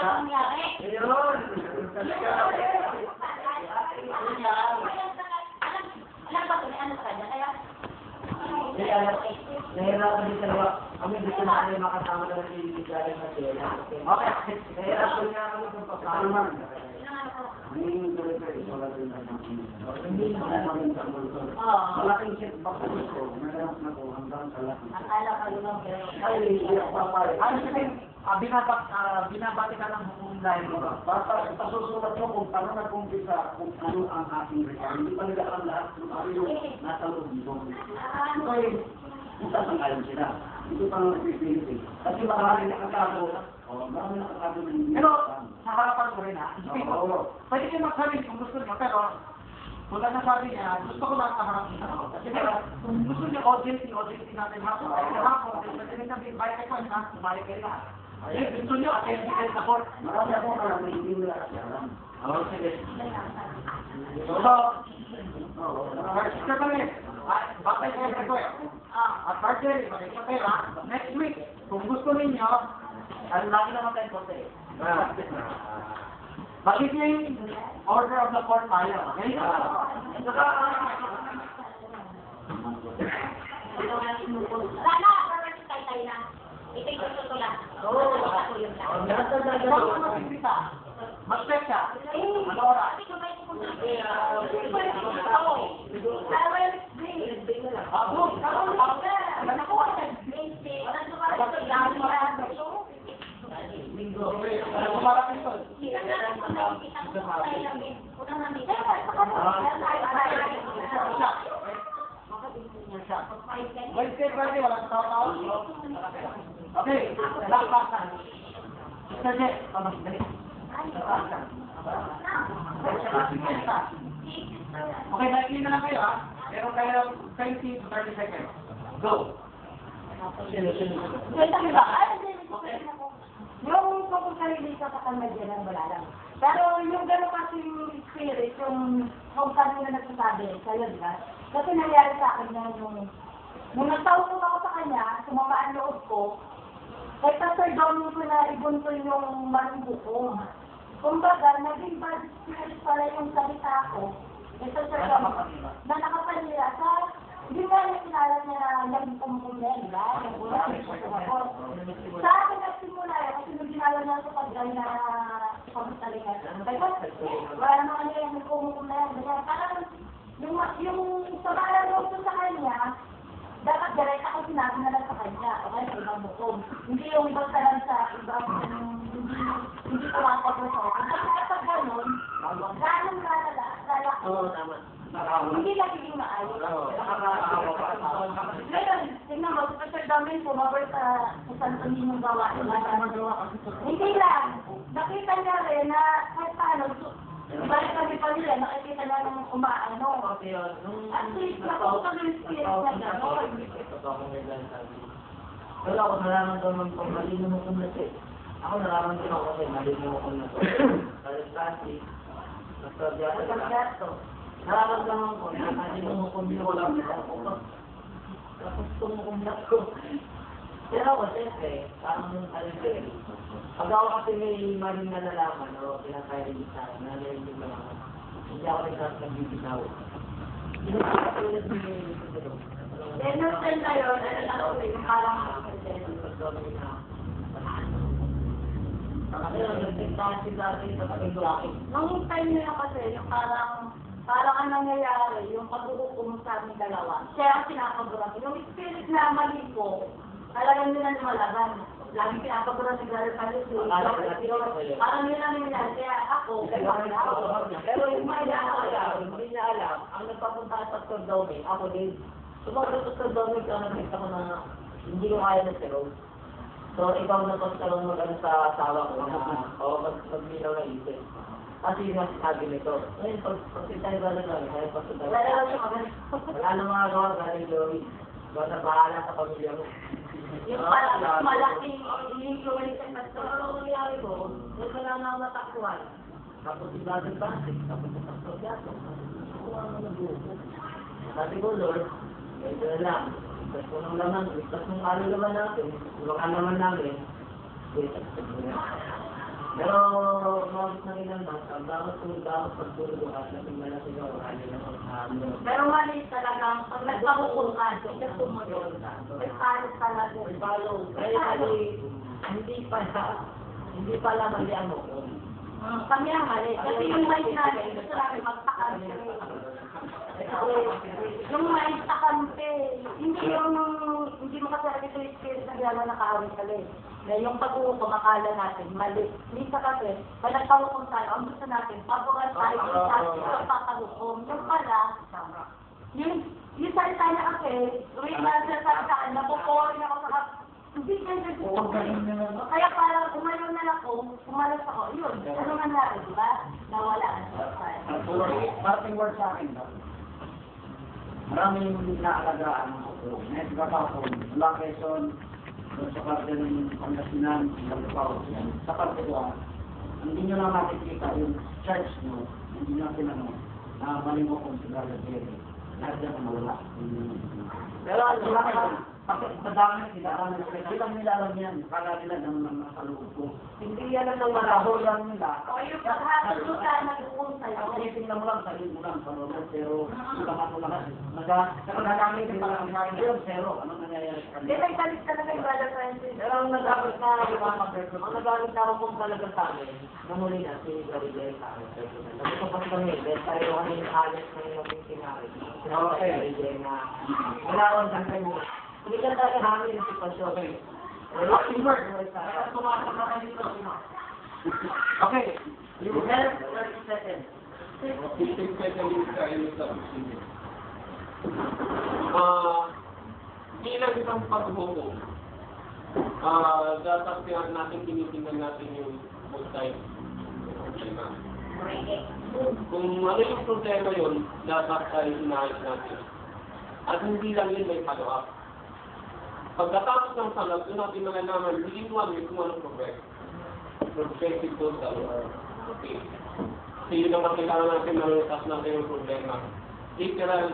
nangyari. Ayun. Alam ba kung ano ka dyan? Kaya, nahirapan din talaga. Kami gusto na kami makasama na ng Galing na sila. Okay. Nahirapan nga kami kung kasama. Malaking shit box ko. Mayroon na ko hanggang sa lahat. akala ka lumang pero... Ano kasi, binabati ka lang kung dahil mo ba? Basta pasusulat mo kung paano nag-umpisa, kung ano ang ating regalo. Hindi pa nila ang lahat kung ano yung nasa loob mo. Okay, kung sasang-ayon sila. Hindi pa nga nagpipilit eh. Kasi maraming nakatago. Maraming nakatago na hindi. Pero, sa harapan ko rin ha. Oo. Pwede kayo magsabi kung gusto niyo, pero wala na sabi niya, gusto ko lang kaharap niya ako. Kasi kung gusto niyo audience natin hapon. Pwede rin kami, bayan kayo na, bayan kayo lahat. Gusto niyo, attend kayo sa court. Marami akong alam na hindi nila kasi alam. Oo, sige. So, first ka kami. Bakit kayo sa court? At partner, bakit kayo ha? Next week, kung gusto ninyo, ang lagi naman tayo court eh. Bakit yung order of the court tayo? Okay? Rana, tay na. Ito ko lang. Mag-check ka. Ano oras? Wednesday, walang tao-tao. Okay, lakpasan. Mr. J, dali. Okay, likely na lang kayo ha. Pero kayo 20 to 30 seconds. Go. Yung kung sarili ka sa kanmadya ng wala lang. Pero yung gano'n kasi yung spirit, yung kung kanina nagsasabi, sa'yo, di ba? Kasi nangyari sa akin na nung nagtawag ako sa kanya, sumama ang loob ko, kahit sa sir down ko na ibunto yung marubo ko. Kumbaga, naging bad spirit pala yung salita ko. Ito sir down na nakapanira sa hindi nga yung sinalat niya na naging kumukunin, di ba? Yung bulan, sa akin nagsimula yun, kasi nung ginala niya sa pag-gay na pagkalikat. Wala naman niya yung kumukunin. Parang yung sabalan mo sa kanya, dapat direct ako sinabi na lang sa kanya, okay, sa ibang bukong. Hindi yung basta lang sa ibang, hindi tuwapag mo sa akin. Kasi kapag ganun, ganun lala. Oo, tama. Hindi nagiging maayos. Ngayon, tingnan mo, sa Sir Damin, pumabay sa Santo Niño gawa. Hindi lang. Nakita niya rin na kahit paano, balik kami pa nila, nakikita na nung umaano. At least, nakuha ng spirit na gano'n. Wala ako nararamdaman ko, malino mo kung nasi. Ako nararamdaman ko kasi malino mo kung nasi. Kalasasi, nasardiyato. Nararamdaman ko na malino mo kung nasi. Tapos kung nasi. Pero ako, siyempre, parang alin. Pag ako kasi may maling na nalaman o pinakailig sa akin, nalailig na lang. Hindi ako nagbibitaw. Hindi ko katulad ng Innocent na yun, ano yung parang nung time nila kasi, yung parang ang nangyayari, yung pag-uukom sa aming dalawa. Kaya ang pinapagurang. Yung spirit na mali ko, talagang nila lumalaban. Lagi pinapagurang si Gary Palisi. Parang nila nangyayari. Kaya ako, pero yung hindi niya alam, ang nagpapunta sa Dr. Domi, ako din. Sumagot sa Dr. Domi, nakita ko na hindi ko kaya ng siro. So, ikaw na pagtalong mag-ano sa asawa ko na, magbilaw na isip. Kasi yung nasasabi nito. Ngayon, pag tayo gano'n lang, kaya pag tayo. Wala na mga gawa, galing Domi. Basta bahala sa pamilya mo. yung parang malaking influence na ito. Ano nangyari ko? Yung wala na ako nataktuhan. Tapos si Brother Patrick, tapos si Pastor Gato. Ako ang nag-upo. Sabi ko, Lord, ito na lang. Tapos ko nang laman, tapos nung araw naman natin, tulungan naman namin. Pero, mga na ilang months, ang dapat pagtulog at lasing na lasing ako, ano lang Pero mali talagang pag nagpahukul ka, ito sumunod. May palos talaga. may follow. Kaya mali, hindi pala mali ang hukom. Kami ang mali. Kasi yung mais natin, gusto namin magpakampi. Yung mais sa kampi, hindi mo kasi rin ito yung spirit na gano'n nakawin ka rin. Na yung pag-uupo, makala natin, mali. Minsan kasi, pag nagpahukom tayo, ang gusto natin, pabukan tayo yung sabi yung papahukom. Yung pala, yung salita niya kasi, wait na siya sa akin, napuporin ako sa hindi kayo kaya parang umayo na lang ako, umalas ako, yun. Ano nangyari, di ba? Nawala na siya. Parting word sa akin, no? Maraming naalagaan ng ako. Nagkakako, mula Quezon, doon sa parte ng Pangasinan, Lampaw, sa parte ko, hindi nyo lang makikita yung church nyo, hindi nyo tinanong, na maling mo kung sigara dito. Lahat yan ang mawala. Pero ano lang, Madami sila, hindi lang nila alam yan. Kala nila naman nakaluhod ko. hindi yan ang Marahol marahol. lang nila. O yung paghatid mo sa nag-uong sa'yo, Ako tingnan mo lang, sarili mo lang, parang pero lahat mo lahat. Nagagamit din pala ang sakin yun, zero. Anong nangyayari sa di kanila? may galit talaga yung Brother Francis. Pero ang nagamit na ako kung talagang sa amin, namuli na si Gabriel sa amin. Sabi ko pa kami, dahil tayo kami yung alas na yung pinari. Sinabi ko kay Gabriel na wala akong sangkay mo. Hindi ka talaga namin yung sitwasyon. Wala akong word. Okay, you have 30 seconds. 15 seconds tayo sa procedure. Bilang isang paghuho, dapat natin tinitingnan natin yung both sides ng problema. Kung ano yung problema yun, dapat ay inaayos natin. At hindi lang yun may follow-up. Pagkatapos ng follow-up, doon natin malalaman, hindi mo alam kung anong progress. Perspective to sa okay. Kasi yun ang kailangan natin na natin yung problema. Literal,